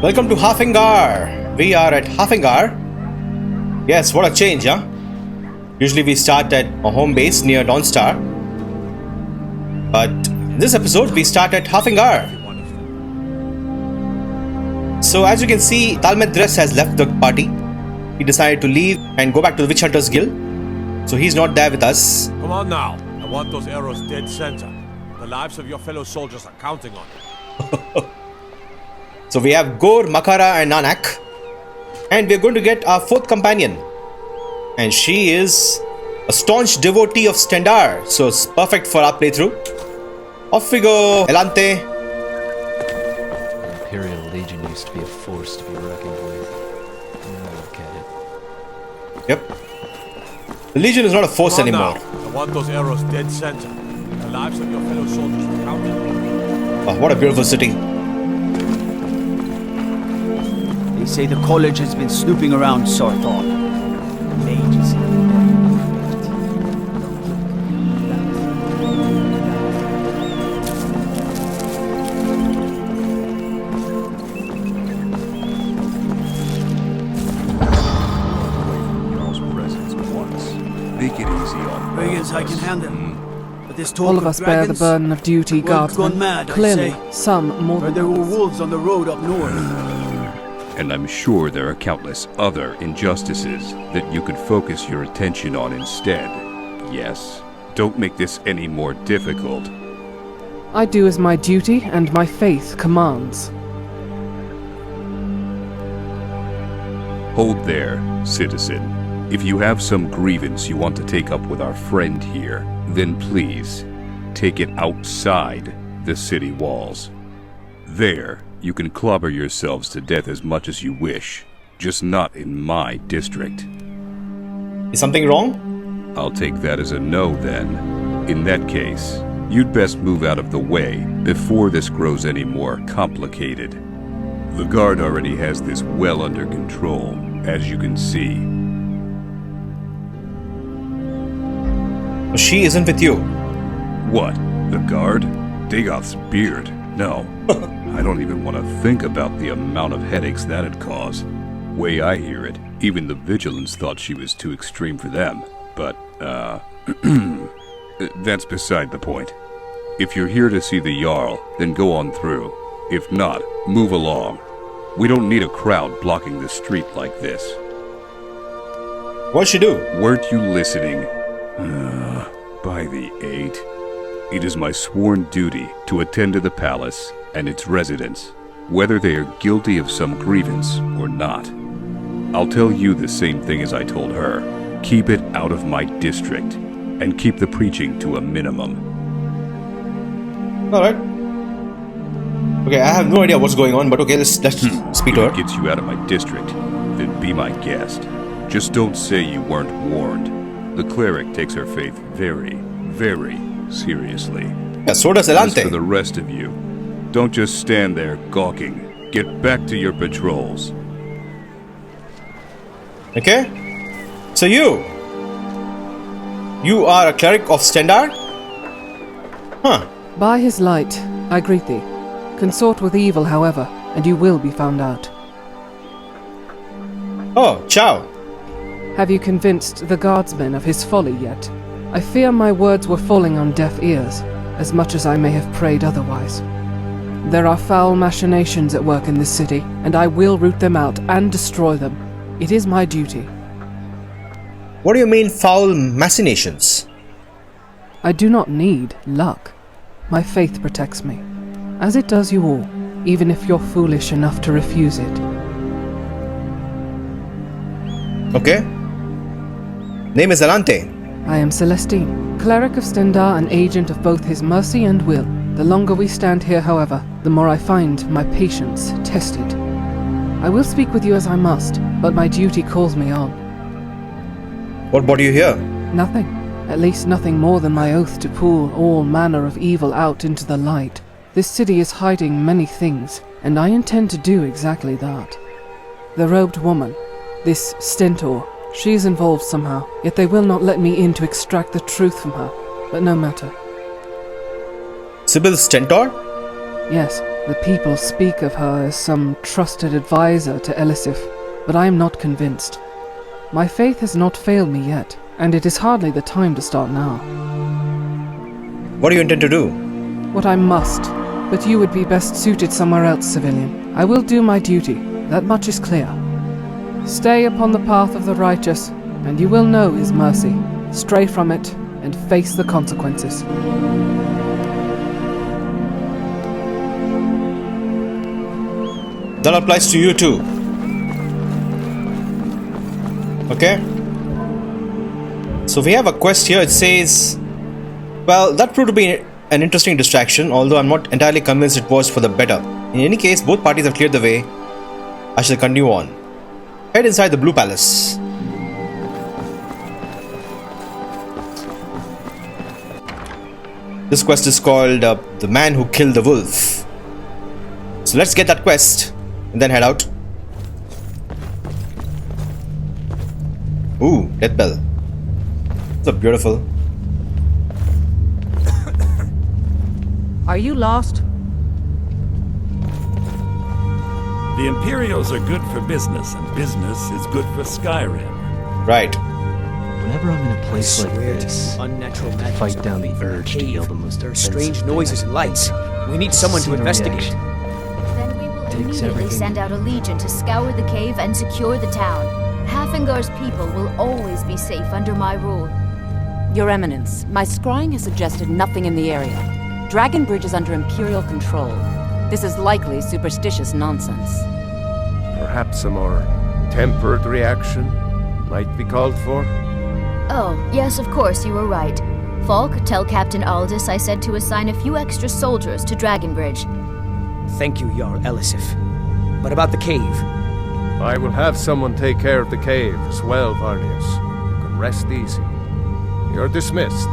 Welcome to Halfingar. We are at Halfingar. Yes, what a change, huh? Usually we start at a home base near Dawnstar. But in this episode, we start at Halfingar. So as you can see, Talmedres has left the party. He decided to leave and go back to the Witch Hunters Guild. So he's not there with us. Come on now. I want those arrows dead center. The lives of your fellow soldiers are counting on it. So we have Gore, Makara and Nanak. And we're going to get our fourth companion. And she is a staunch devotee of Stendaar. So it's perfect for our playthrough. Off we go, Elante. The Imperial Legion used to be a force to be reckoned with. Now look at it. Yep. The Legion is not a force anymore. Now. I want those arrows dead center. The lives of your fellow soldiers are counting on it. Oh, what a beautiful city. They say the college has been snooping around Sarthon. Mages. Make it easy on Brigands I can handle. But this talk All of us bear the burden of duty, guardsmen. Gone mad, Clearly, I say. some more Where than there were others. wolves on the road up north. And I'm sure there are countless other injustices that you could focus your attention on instead. Yes? Don't make this any more difficult. I do as my duty and my faith commands. Hold there, citizen. If you have some grievance you want to take up with our friend here, then please, take it outside the city walls. There, you can clobber yourselves to death as much as you wish, just not in my district. Is something wrong? I'll take that as a no then. In that case, you'd best move out of the way before this grows any more complicated. The guard already has this well under control, as you can see. She isn't with you. What? The guard? Dagoth's beard? No. I don't even want to think about the amount of headaches that'd cause. Way I hear it, even the Vigilants thought she was too extreme for them. But, that's beside the point. If you're here to see the Jarl, then go on through. If not, move along. We don't need a crowd blocking the street like this. What'd she do? Weren't you listening? By the 8. It is my sworn duty to attend to the palace and its residents, whether they are guilty of some grievance or not. I'll tell you the same thing as I told her. Keep it out of my district, and keep the preaching to a minimum. Alright. Okay, I have no idea what's going on, but okay, let's speak to her. If it gets you out of my district, then be my guest. Just don't say you weren't warned. The cleric takes her faith very, very seriously. Yeah, so does As Elante. for the rest of you, don't just stand there gawking. Get back to your patrols. Okay? So you are a cleric of Stendaar? Huh. By his light, I greet thee. Consort with evil, however, and you will be found out. Oh, ciao. Have you convinced the guardsmen of his folly yet? I fear my words were falling on deaf ears, as much as I may have prayed otherwise. There are foul machinations at work in this city, and I will root them out and destroy them. It is my duty. What do you mean foul machinations? I do not need luck. My faith protects me, as it does you all, even if you're foolish enough to refuse it. Okay. Name is Elante. I am Celestine, cleric of Stendaar and agent of both his mercy and will. The longer we stand here, however, the more I find my patience tested. I will speak with you as I must, but my duty calls me on. What brought you here? Nothing. At least nothing more than my oath to pull all manner of evil out into the light. This city is hiding many things, and I intend to do exactly that. The robed woman, this Stentor, she is involved somehow, yet they will not let me in to extract the truth from her. But no matter. Sybil Stentor? Yes, the people speak of her as some trusted advisor to Elisif, but I am not convinced. My faith has not failed me yet, and it is hardly the time to start now. What do you intend to do? What I must, but you would be best suited somewhere else, civilian. I will do my duty, that much is clear. Stay upon the path of the righteous, and you will know his mercy. Stray from it, and face the consequences. That applies to you too. Okay. So we have a quest here. It says, well, that proved to be an interesting distraction, although I'm not entirely convinced it was for the better. In any case, both parties have cleared the way. I shall continue on. Head inside the Blue Palace. This quest is called The Man Who Killed the Wolf. So let's get that quest and then head out. Ooh, death bell. So beautiful. Are you lost? The Imperials are good for business, and business is good for Skyrim. Right. Whenever I'm in a place like Swear to this, you, unnatural to magic fight down the urge to kill the most There are offensive strange thing noises I and can lights. think We need someone to See the investigate. reaction. Then we will Takes immediately everything. send out a legion to scour the cave and secure the town. Halfingar's people will always be safe under my rule. Your Eminence, my scrying has suggested nothing in the area. Dragon Bridge is under Imperial control. This is likely superstitious nonsense. Perhaps a more tempered reaction might be called for? Oh, yes, of course, you were right. Falk, tell Captain Aldous I said to assign a few extra soldiers to Dragon Bridge. Thank you, Jarl Elisif. But about the cave, I will have someone take care of the cave as well, Varnius. You can rest easy. You're dismissed.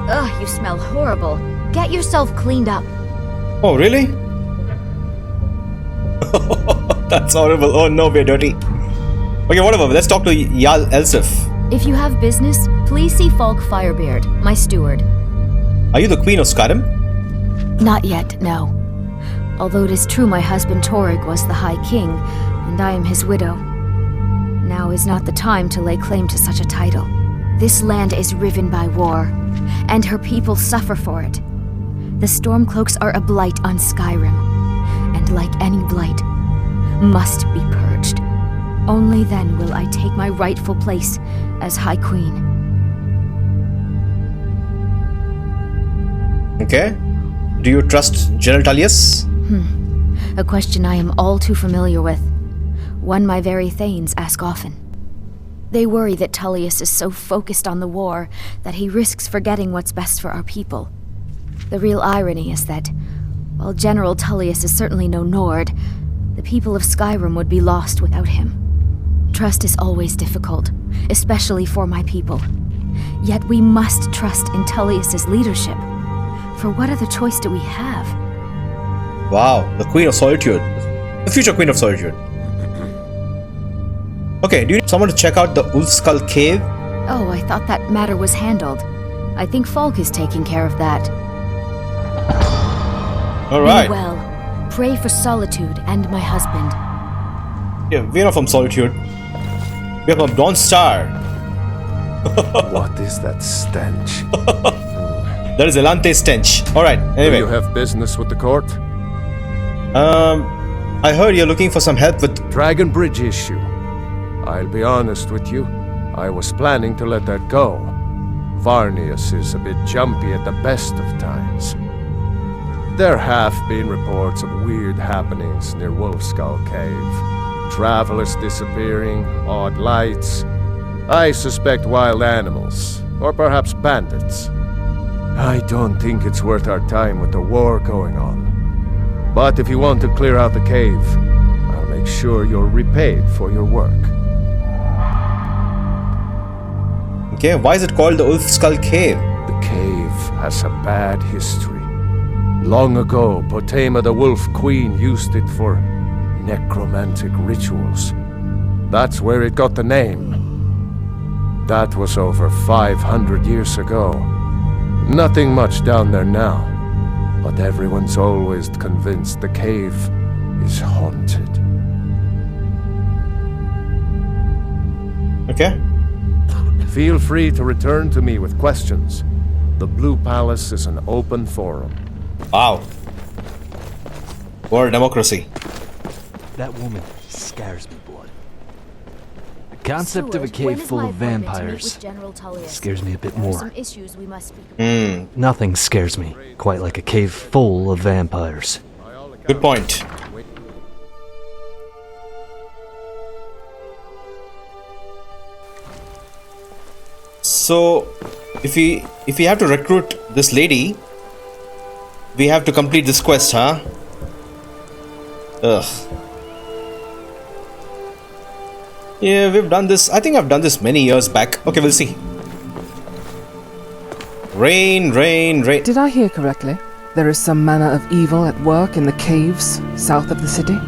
Ugh, you smell horrible. Get yourself cleaned up. Oh, really? That's horrible. Oh no, we're dirty. Okay, whatever. Let's talk to Jarl Elisif. If you have business, please see Falk Firebeard, my steward. Are you the Queen of Skyrim? Not yet, no. Although it is true my husband Torrig was the High King, and I am his widow. Now is not the time to lay claim to such a title. This land is riven by war, and her people suffer for it. The Stormcloaks are a blight on Skyrim, and like any blight, must be purged. Only then will I take my rightful place as High Queen. Okay. Do you trust General Tullius? A question I am all too familiar with. One my very Thanes ask often. They worry that Tullius is so focused on the war that he risks forgetting what's best for our people. The real irony is that, while General Tullius is certainly no Nord, the people of Skyrim would be lost without him. Trust is always difficult, especially for my people. Yet we must trust in Tullius's leadership. For what other choice do we have? Wow, the Queen of Solitude. The future Queen of Solitude. Okay, do you need someone to check out the Wolfskull cave? Oh, I thought that matter was handled. I think Falk is taking care of that. Alright. Be well. Pray for Solitude and my husband. Yeah, we are not from Solitude. We are from Dawn Star. What is that stench? That is Elante stench. Alright, Do anyway. you have business with the court? I heard you're looking for some help with... Dragon Bridge issue. I'll be honest with you. I was planning to let that go. Varnius is a bit jumpy at the best of times. There have been reports of weird happenings near Wolfskull Cave. Travelers disappearing, odd lights. I suspect wild animals, or perhaps bandits. I don't think it's worth our time with the war going on. But if you want to clear out the cave, I'll make sure you're repaid for your work. Okay, why is it called the Wolfskull Cave? The cave has a bad history. Long ago, Potema the Wolf Queen used it for necromantic rituals. That's where it got the name. That was over 500 years ago. Nothing much down there now. but everyone's always convinced the cave is haunted. Okay. Feel free to return to me with questions. The Blue Palace is an open forum. Wow. What a democracy. That woman scares me, blood. The concept of a cave full of vampires scares me a bit more. Nothing scares me quite like a cave full of vampires. Good point. So, if we have to recruit this lady, we have to complete this quest, huh? Ugh. Yeah, we've done this. I think I've done this many years back. Okay, we'll see. Rain, rain, rain. Did I hear correctly? There is some manner of evil at work in the caves south of the city?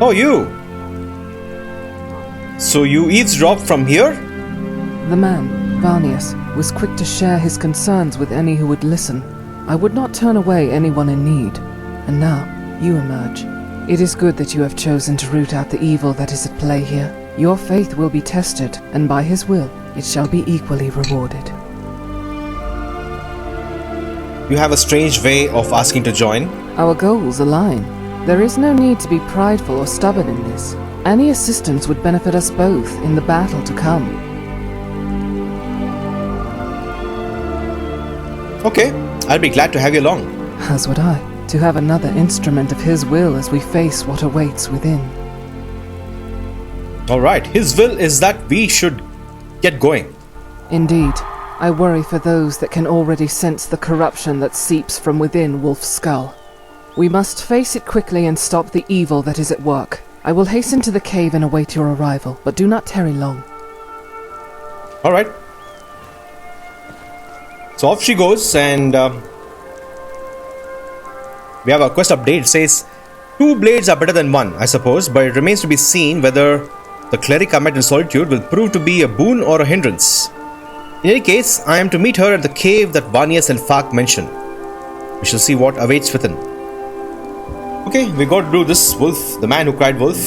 Oh, you! So you eavesdrop from here? The man, Varnius, was quick to share his concerns with any who would listen. I would not turn away anyone in need. And now, you emerge. It is good that you have chosen to root out the evil that is at play here. Your faith will be tested, and by his will, it shall be equally rewarded. You have a strange way of asking to join. Our goals align. There is no need to be prideful or stubborn in this. Any assistance would benefit us both in the battle to come. Okay, I'll be glad to have you along. As would I, to have another instrument of his will as we face what awaits within. Alright, his will is that we should get going. Indeed. I worry for those that can already sense the corruption that seeps from within Wolfskull. We must face it quickly and stop the evil that is at work. I will hasten to the cave and await your arrival, but do not tarry long. Alright. So off she goes, and we have a quest update. It says, 2 blades are better than 1, I suppose, but it remains to be seen whether the cleric I met in Solitude will prove to be a boon or a hindrance. In any case, I am to meet her at the cave that Varnius and Fark mentioned. We shall see what awaits within. Okay, we got to do this. Wolf, the man who cried wolf.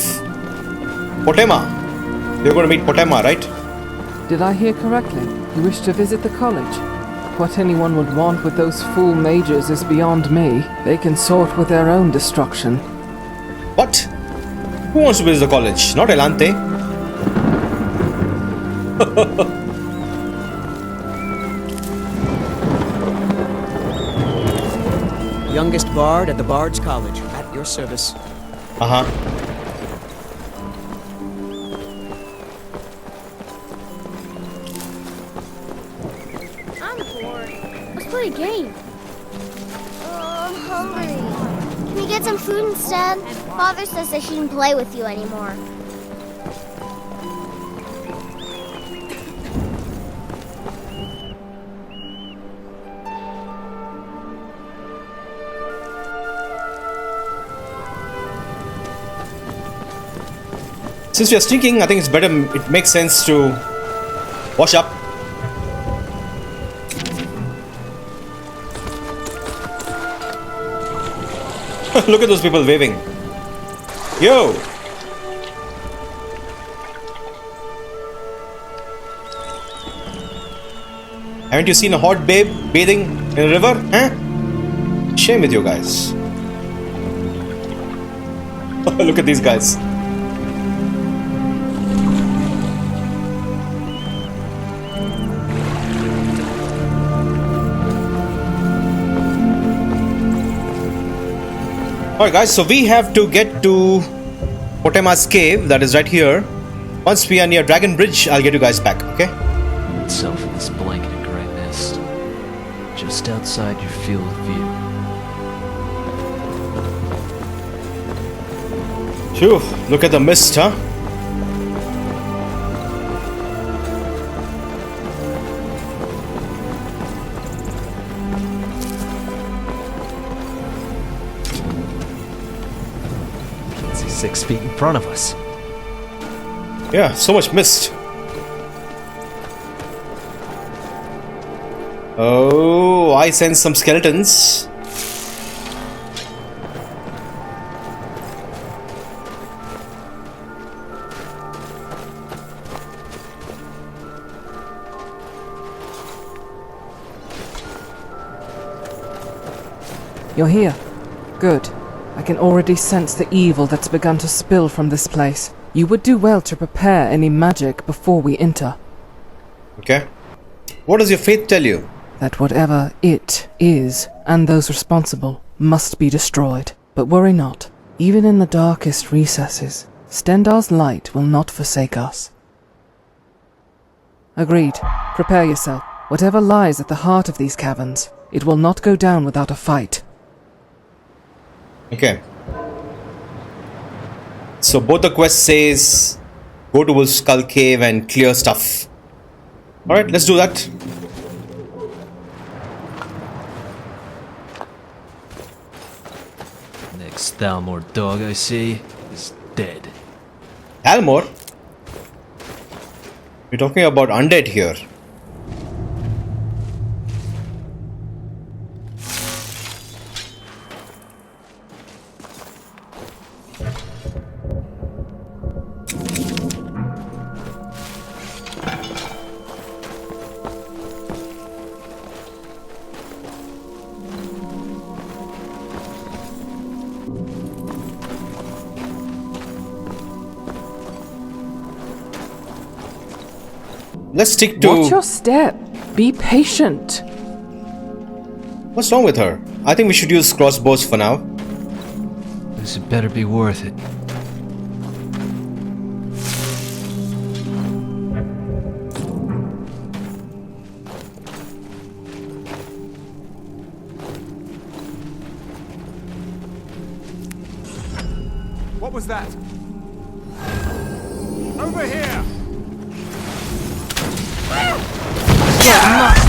Potema. We're going to meet Potema, right? Did I hear correctly? You wish to visit the college? What anyone would want with those fool mages is beyond me. They can sort with their own destruction. What? Who wants to visit the college? Not Elante. Youngest bard at the Bard's College, at your service. Uh-huh. I'm bored. Let's play a game. I'm hungry. Can we get some food instead? Father says I shouldn't play with you anymore. Since we are stinking, I think it's better, it makes sense to wash up. Look at those people waving. Yo! Haven't you seen a hot babe bathing in a river? Huh? Shame with you guys. Look at these guys. Alright guys, so we have to get to Potema's cave, that is right here. Once we are near Dragon Bridge, I'll get you guys back, okay? Itself in this blanket of grey mist, just outside your field of view. Phew, look at the mist, huh? Can't see 6 feet in front of us. Yeah, so much mist. Oh, I sense some skeletons. You're here. Good. I can already sense the evil that's begun to spill from this place. You would do well to prepare any magic before we enter. Okay. What does your faith tell you? That whatever it is, and those responsible, must be destroyed. But worry not. Even in the darkest recesses, Stendar's light will not forsake us. Agreed. Prepare yourself. Whatever lies at the heart of these caverns, it will not go down without a fight. Okay. So both the quest says go to Wolfskull cave and clear stuff. Alright, let's do that. Next Thalmor dog I see is dead. Thalmor? We're talking about undead here. Let's stick to... Watch your step. Be patient. What's wrong with her? I think we should use crossbows for now. This had better be worth it. What was that? Over here!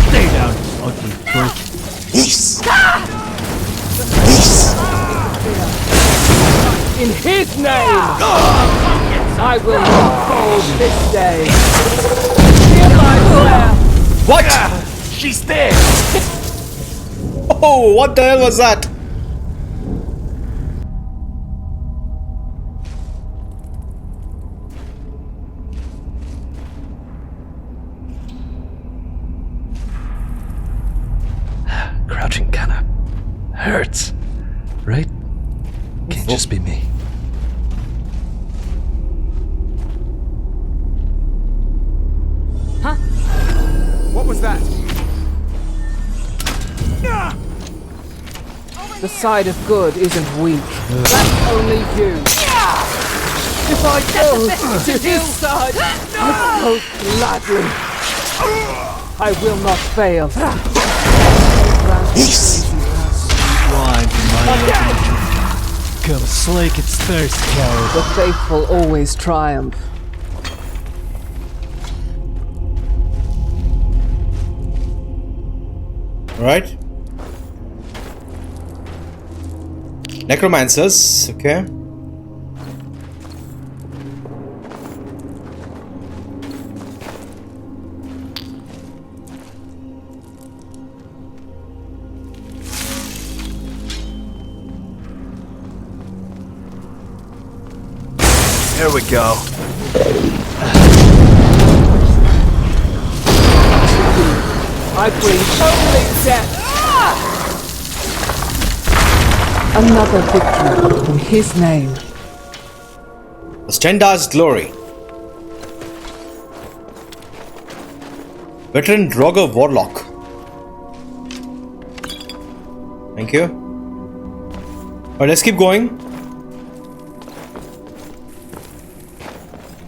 Stay down, ugly freak. In his name! I will not fold this day. Hear my prayer! What? She's dead! Oh, what the hell was that? Crouching kinda hurts, right? Can't just be me. Huh? What was that? The side of good isn't weak. That's only you. If I go to his side, I go gladly. I will not fail. Wine from my come slake its thirst, coward. The faithful always triumph. Alright. Necromancers, okay. Here we go. I bring only death. Another victory in his name. Stendar's glory. Veteran Draugr Warlock. Thank you. Alright, let's keep going.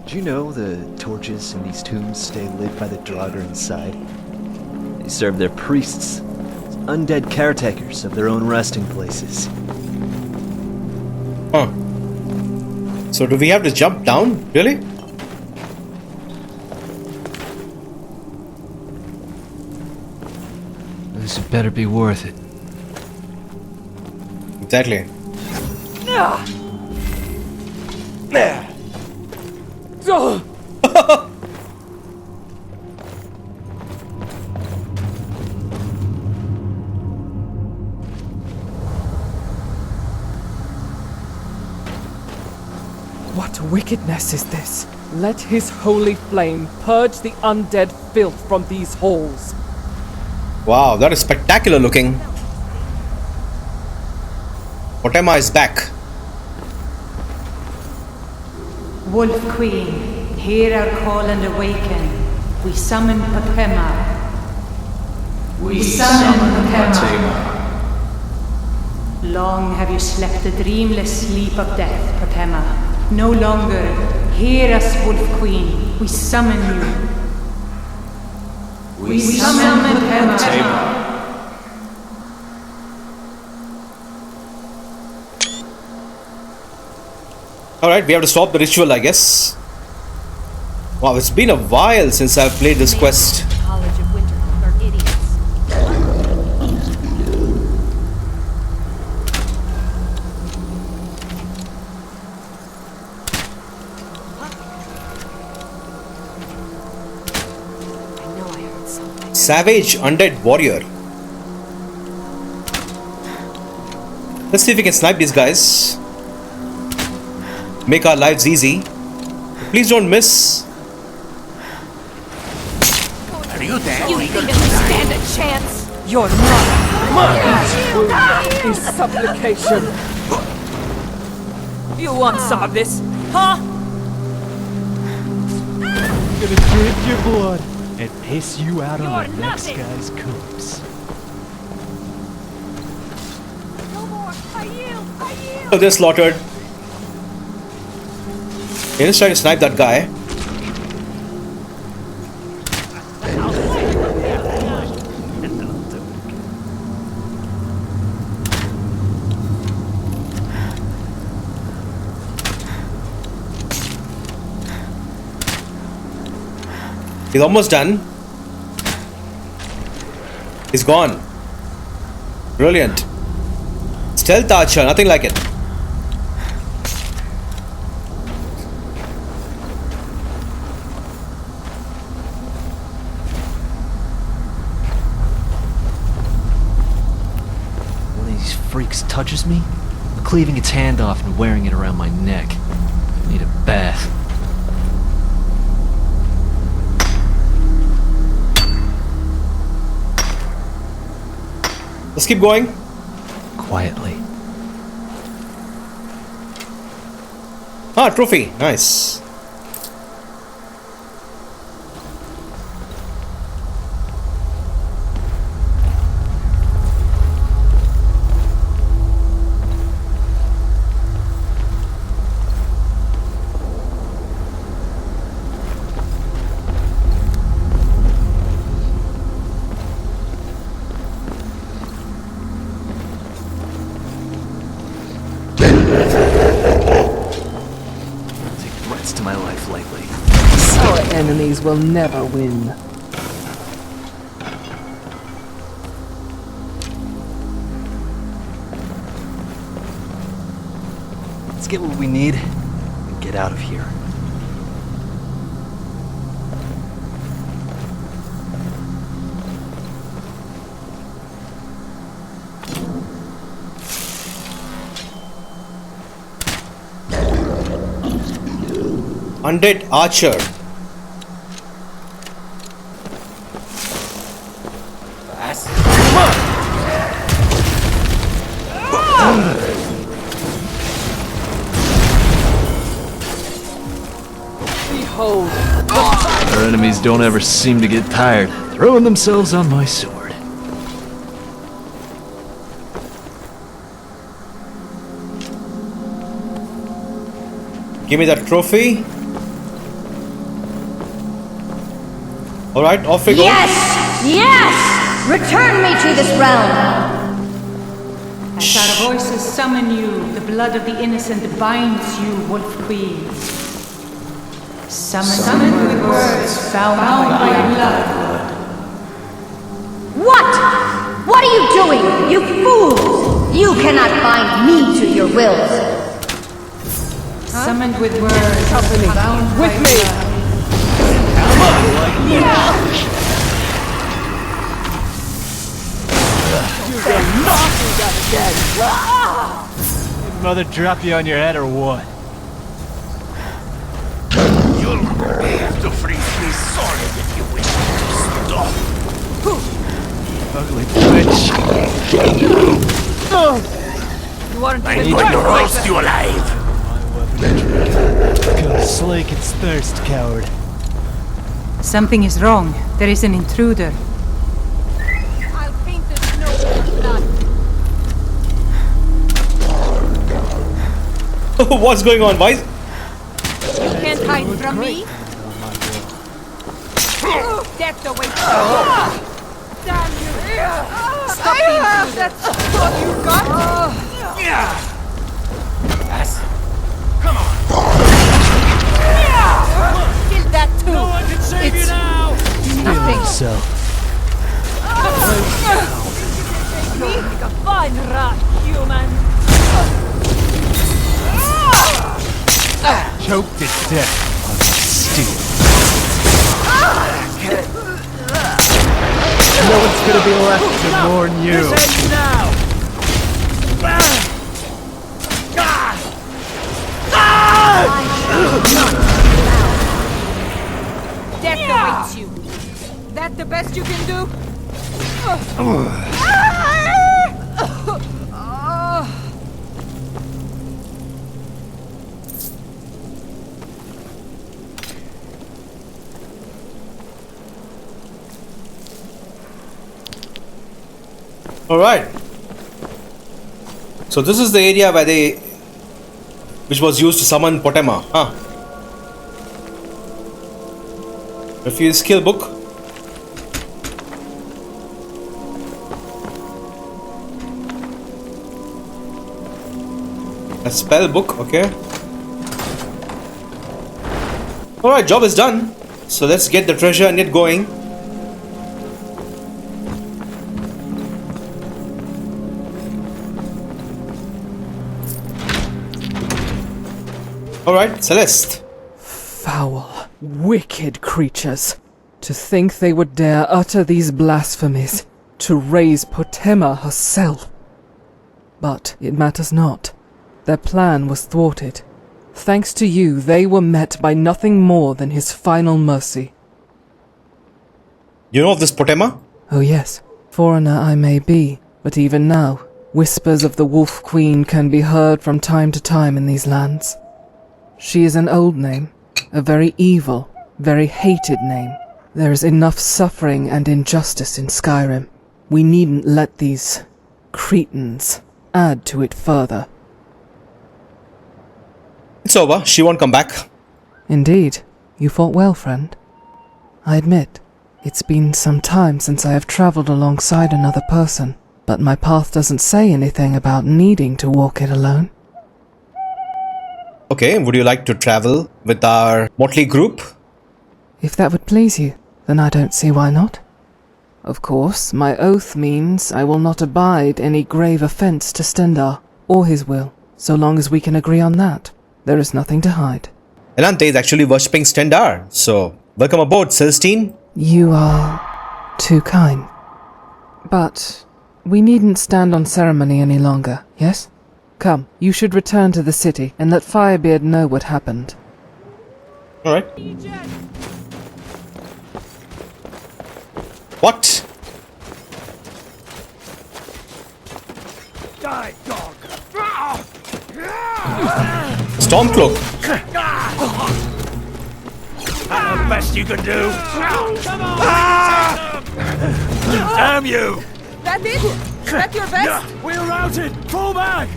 Do you know the torches in these tombs stay lit by the Draugr inside? They serve their priests as undead caretakers of their own resting places. Huh. So do we have to jump down? Really? This had better be worth it. Exactly. What wickedness is this? Let his holy flame purge the undead filth from these halls. Wow, that is spectacular looking. Potema is back. Wolf Queen, hear our call and awaken. We summon Potema. We summon Potema. Long have you slept the dreamless sleep of death, Potema. No longer. Hear us, Wolf Queen. We summon you. We summon Potema. Alright, we have to stop the ritual, I guess. Wow, it's been a while since I've played this quest. College of Winter are idiots. I know I heard something. Savage Undead Warrior. Let's see if we can snipe these guys. Make our lives easy. Please don't miss. Are you there? You think you stand a chance? Your mother is supplication. You want some of this, huh? I'm gonna drink your blood and piss you out on the next guy's corpse. No more. I yield. I yield. Oh, they're slaughtered. Let's try to snipe that guy. He's almost done. He's gone. Brilliant. Stealth archer, nothing like it. Freaks touches me, I'm cleaving its hand off and wearing it around my neck. I need a bath. Let's keep going. Quietly. Ah, trophy. Nice. To my life lately. Our enemies will never win. Let's get what we need and get out of here. Undead archer. Behold. Our enemies don't ever seem to get tired throwing themselves on my sword. Give me that trophy. Alright, off we go. Yes! Yes! Return me to this realm! As our voices summon you, the blood of the innocent binds you, Wolf Queen. Summoned with words bound by blood. What? What are you doing, you fools? You cannot bind me to your wills. Summoned with words bound With by me. blood. Did Mother drop you on your head or what? You'll have to freeze me solid if you wish to stop. Ugly bitch. You aren't I'm even going to worth roast you alive! Go slake its thirst, coward. Something is wrong. There is an intruder. I'll paint the snow with blood. What's going on, boys? You can't hide from me. Death awaits you. Damn you! Stop being rude. That's what you got. Yes. Come on! Kill that too. No one can save you It's now! nothing. So, Me like a fine rat, human. choked to death on steel. No one's gonna be left to mourn you. This ends now! Death awaits you. That the best you can do? Alright. So this is the area where which was used to summon Potema, huh? Refuse skill book. A spell book, okay. Alright, job is done. So let's get the treasure and get going. Alright, Celeste. Foul, wicked creatures. To think they would dare utter these blasphemies, to raise Potema herself. But it matters not. Their plan was thwarted. Thanks to you, they were met by nothing more than his final mercy. You know of this Potema? Oh yes, foreigner I may be, but even now, whispers of the Wolf Queen can be heard from time to time in these lands. She is an old name, a very evil, very hated name. There is enough suffering and injustice in Skyrim. We needn't let these cretins add to it further. It's over. She won't come back. Indeed. You fought well, friend. I admit, it's been some time since I have travelled alongside another person, but my path doesn't say anything about needing to walk it alone. Okay, would you like to travel with our motley group? If that would please you, then I don't see why not. Of course, my oath means I will not abide any grave offence to Stendaar, or his will, so long as we can agree on that. There is nothing to hide. Elante is actually worshipping Stendaar, so welcome aboard, Celestine. You are too kind. But we needn't stand on ceremony any longer, yes? Come, you should return to the city and let Firebeard know what happened. Alright. What? Die, dog! Stormcloak. That's the best you can do! Come on! Damn you! That it? Is that your best? We're routed! Fall back!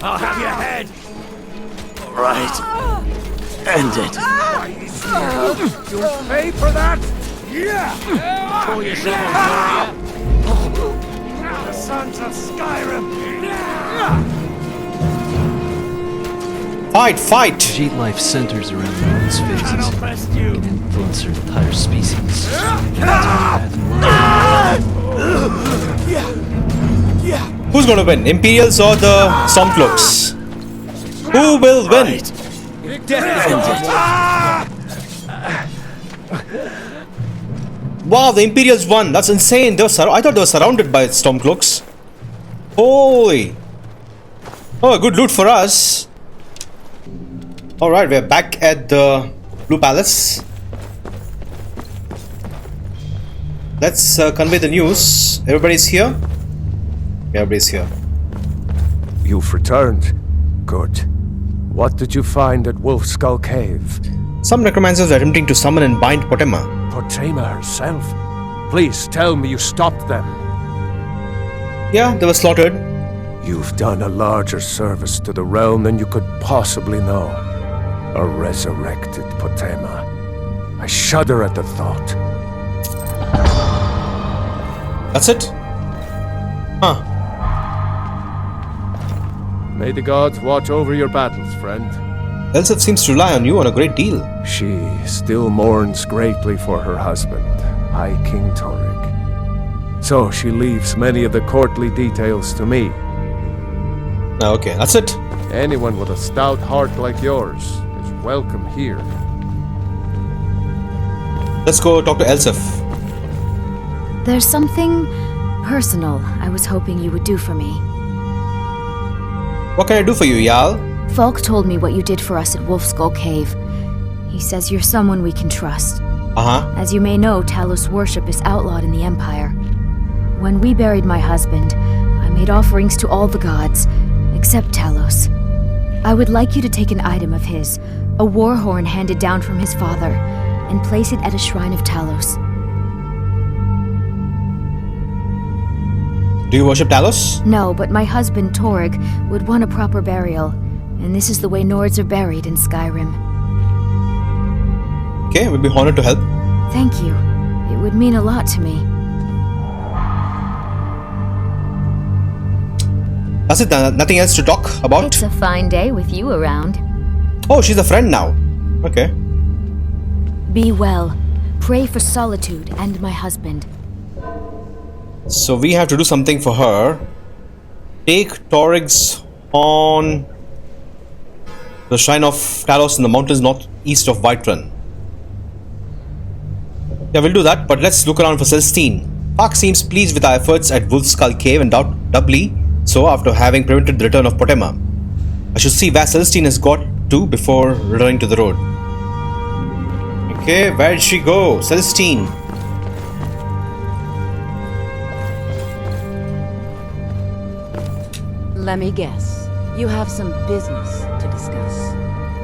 I'll have your head! Right. End it. You'll pay for that? Yeah! Pull yourself up, the sons of Skyrim! Fight, fight! Jeet life centers around the moon's phases. You can influence her entire species. Who's gonna win? Imperials or the Stormcloaks? Who will win? Wow, the Imperials won. That's insane. I thought they were surrounded by Stormcloaks. Holy. Oh, good loot for us. Alright, we're back at the Blue Palace. Let's convey the news. Everybody's here. Everybody's here. You've returned. Good. What did you find at Wolfskull Cave? Some necromancers are attempting to summon and bind Potema. Potema herself? Please tell me you stopped them. Yeah, they were slaughtered. You've done a larger service to the realm than you could possibly know. A resurrected Potema. I shudder at the thought. That's it? Huh. May the gods watch over your battles, friend. Elisif seems to rely on you on a great deal. She still mourns greatly for her husband, High King Torig. So she leaves many of the courtly details to me. Okay, that's it. Anyone with a stout heart like yours is welcome here. Let's go talk to Elisif. There's something personal I was hoping you would do for me. What can I do for you, Jarl? Falk told me what you did for us at Wolfskull Cave. He says you're someone we can trust. As you may know, Talos worship is outlawed in the Empire. When we buried my husband, I made offerings to all the gods, except Talos. I would like you to take an item of his, a war horn handed down from his father, and place it at a shrine of Talos. Do you worship Talos? No, but my husband, Torig, would want a proper burial, and this is the way Nords are buried in Skyrim. Okay, we'd be honored to help. Thank you. It would mean a lot to me. That's it, nothing else to talk about? It's a fine day with you around. Oh, she's a friend now. Okay. Be well. Pray for Solitude and my husband. So we have to do something for her. Take Torig's on the shrine of Talos in the mountains northeast of Whiterun. Yeah, we'll do that, but let's look around for Celestine. Park seems pleased with our efforts at Wolfskull Cave and doubly so after having prevented the return of Potema. I should see where Celestine has got to before returning to the road. Okay, where did she go? Celestine. Let me guess. You have some business to discuss.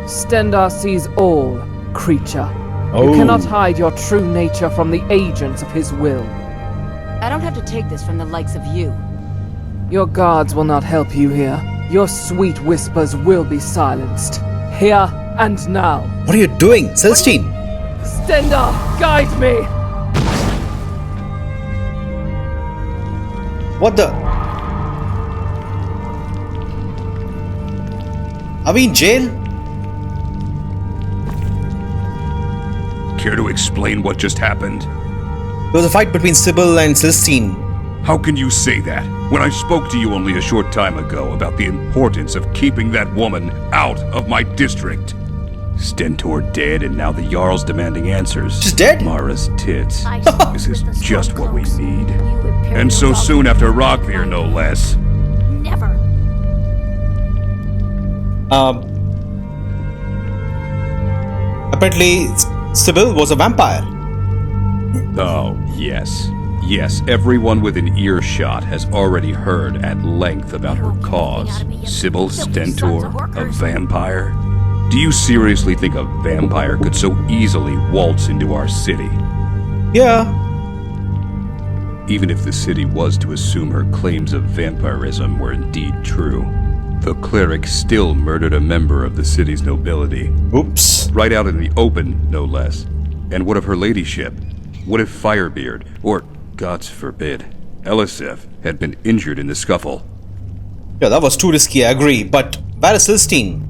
Stendaar sees all, creature. Oh. You cannot hide your true nature from the agents of his will. I don't have to take this from the likes of you. Your guards will not help you here. Your sweet whispers will be silenced. Here and now. What are you doing, Celestine? Stendaar, guide me! What the? Are we in jail? Care to explain what just happened? There was a fight between Sybil and Celestine. How can you say that, when I spoke to you only a short time ago about the importance of keeping that woman out of my district? Stentor dead, and now the Jarl's demanding answers. She's dead? Mara's tits. This is just what we need. And so soon after Rockveer, no less. Never. Apparently, Sybil was a vampire. Oh, yes. Yes, everyone within earshot has already heard at length about her cause. Sybil Stentor, a vampire? Do you seriously think a vampire could so easily waltz into our city? Yeah. Even if the city was to assume her claims of vampirism were indeed true, the cleric still murdered a member of the city's nobility. Oops. Right out in the open, no less. And what of her ladyship? What if Firebeard, or, gods forbid, Elisif, had been injured in the scuffle? Yeah, that was too risky, I agree. But where is Celestine?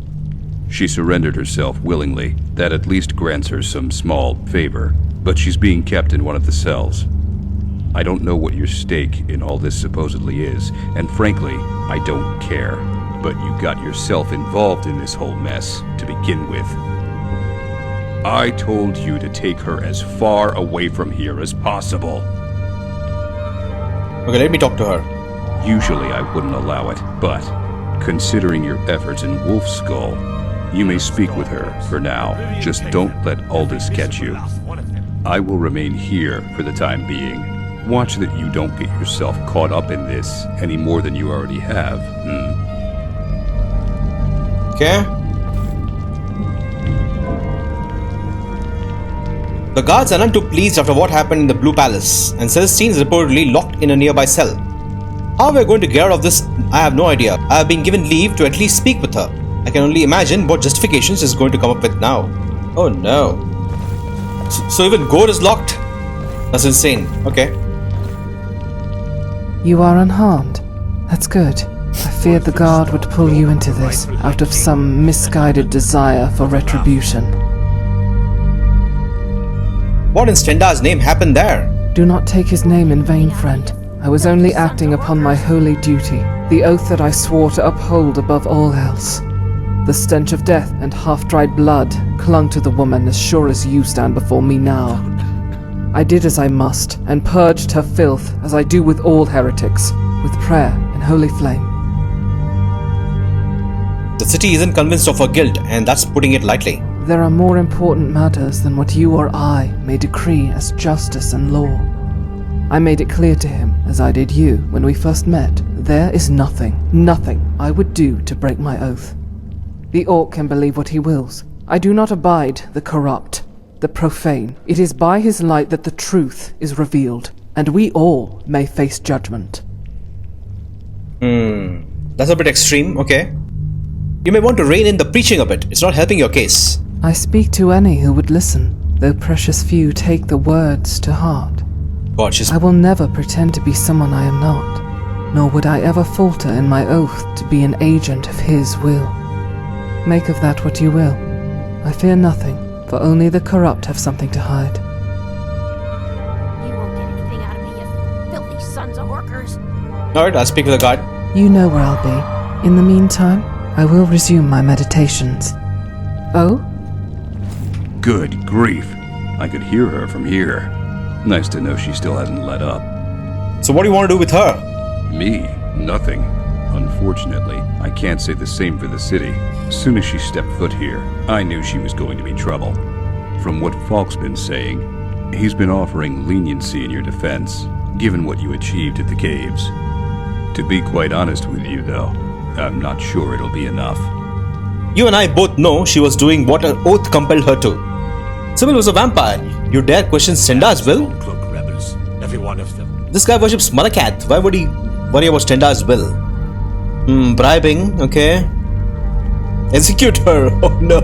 She surrendered herself willingly. That at least grants her some small favor. But she's being kept in one of the cells. I don't know what your stake in all this supposedly is, and frankly, I don't care. But you got yourself involved in this whole mess to begin with. I told you to take her as far away from here as possible. Okay, let me talk to her. Usually I wouldn't allow it, but considering your efforts in Wolfskull, you may speak with her for now. Just don't let Aldous catch you. I will remain here for the time being. Watch that you don't get yourself caught up in this any more than you already have. Okay. The guards are none too pleased after what happened in the Blue Palace, and Celestine is reportedly locked in a nearby cell. How we are going to get out of this, I have no idea. I have been given leave to at least speak with her. I can only imagine what justifications she's going to come up with now. Oh no. So even Gore is locked? That's insane. Okay. You are unharmed. That's good. I feared the guard would pull you into this out of some misguided desire for retribution. What in Stendar's name happened there? Do not take his name in vain, friend. I was only acting upon my holy duty, the oath that I swore to uphold above all else. The stench of death and half-dried blood clung to the woman as sure as you stand before me now. I did as I must, and purged her filth as I do with all heretics, with prayer and holy flame. The city isn't convinced of her guilt, and that's putting it lightly. There are more important matters than what you or I may decree as justice and law. I made it clear to him, as I did you when we first met, there is nothing I would do to break my oath. The Orc can believe what he wills. I do not abide the corrupt, the profane. It is by his light that the truth is revealed, and we all may face judgment. That's a bit extreme, okay. You may want to rein in the preaching a bit. It's not helping your case. I speak to any who would listen, though precious few take the words to heart. God, I will never pretend to be someone I am not, nor would I ever falter in my oath to be an agent of his will. Make of that what you will. I fear nothing, for only the corrupt have something to hide. You won't get anything out of me, you filthy sons of workers. Alright, I'll speak to the guard. You know where I'll be. In the meantime, I will resume my meditations. Oh? Good grief. I could hear her from here. Nice to know she still hasn't let up. So what do you want to do with her? Me? Nothing. Unfortunately, I can't say the same for the city. As soon as she stepped foot here, I knew she was going to be trouble. From what Falk's been saying, he's been offering leniency in your defense, given what you achieved at the caves. To be quite honest with you, though, I'm not sure it'll be enough. You and I both know she was doing what an oath compelled her to. Sybil was a vampire. You dare question Stendar's will? Cloak rebels, every one of them. This guy worships Malacath. Why would he worry about Stendar's will? Bribing, okay. Execute her. Oh no.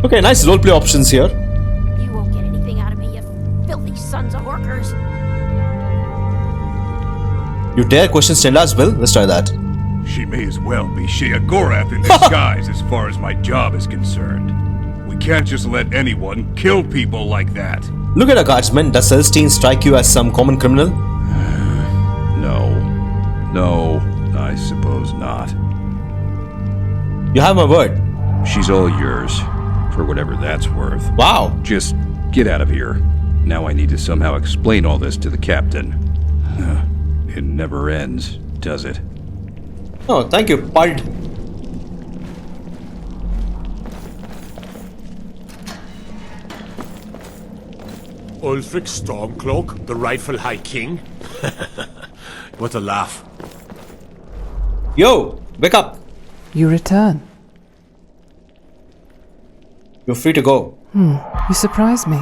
Okay, nice roleplay options here. You won't get anything out of me, you filthy sons of workers. You dare question Stendar's will? Let's try that. She may as well be Sheagorath in disguise as far as my job is concerned. We can't just let anyone kill people like that. Look at her guardsman. Does Celestine strike you as some common criminal? No, I suppose not. You have my word. She's all yours, for whatever that's worth. Wow. Just get out of here. Now I need to somehow explain all this to the captain. It never ends, does it? Oh, thank you, Pud. Ulfric Stormcloak, the rightful High King? What a laugh. Yo, wake up. You return. You're free to go. You surprise me.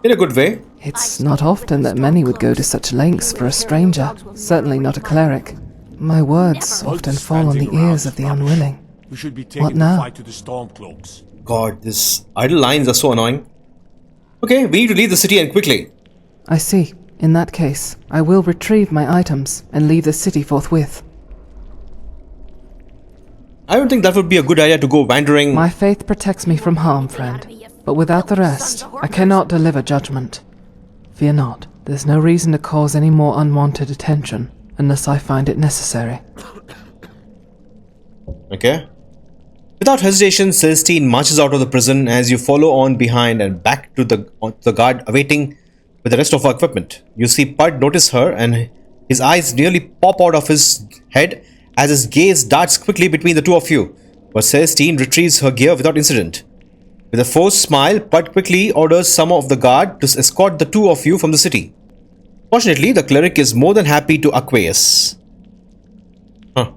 In a good way. It's not often that many would go to such lengths for a stranger, certainly not a cleric. My words often fall on the ears of the unwilling. We should be What taking the now? fight to the Stormcloaks. God, these idle lines are so annoying. Okay, we need to leave the city and quickly. I see. In that case, I will retrieve my items and leave the city forthwith. I don't think that would be a good idea to go wandering. My faith protects me from harm, friend. But without the rest, I cannot deliver judgment. Fear not. There's no reason to cause any more unwanted attention, unless I find it necessary. Okay. Without hesitation, Celestine marches out of the prison as you follow on behind and back to the guard awaiting with the rest of her equipment. You see Pud notice her and his eyes nearly pop out of his head as his gaze darts quickly between the two of you, but Celestine retrieves her gear without incident. With a forced smile, Pud quickly orders some of the guard to escort the two of you from the city. Fortunately, the cleric is more than happy to acquiesce. Huh.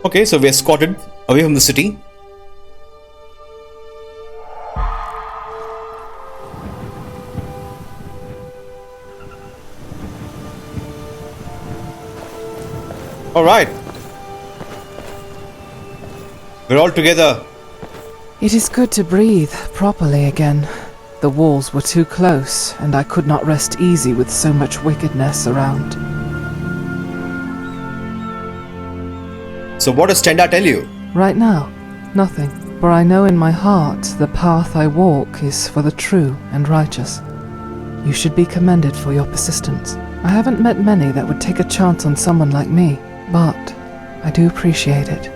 Okay, so we are escorted away from the city. Alright. We're all together. It is good to breathe properly again. The walls were too close, and I could not rest easy with so much wickedness around. So what does Stendaar tell you? Right now, nothing. For I know in my heart the path I walk is for the true and righteous. You should be commended for your persistence. I haven't met many that would take a chance on someone like me, but I do appreciate it.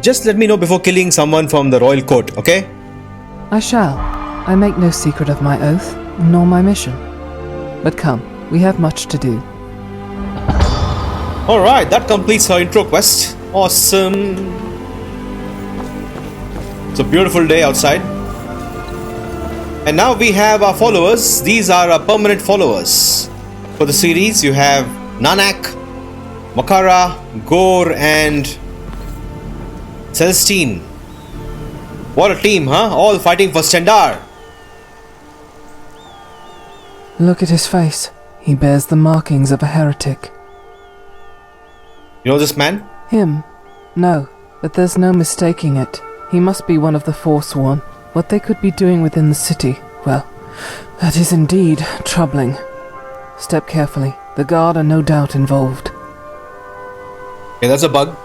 Just let me know before killing someone from the royal court, okay? I shall. I make no secret of my oath, nor my mission. But come, we have much to do. Alright, that completes our intro quest. Awesome. It's a beautiful day outside. And now we have our followers. These are our permanent followers. For the series, you have Nanak, Makara, Gore, and Celestine. What a team, huh? All fighting for Stendaar. Look at his face. He bears the markings of a heretic. You know this man? Him? No, but there's no mistaking it. He must be one of the Forsworn. What they could be doing within the city, well, that is indeed troubling. Step carefully. The guard are no doubt involved. Okay, that's a bug.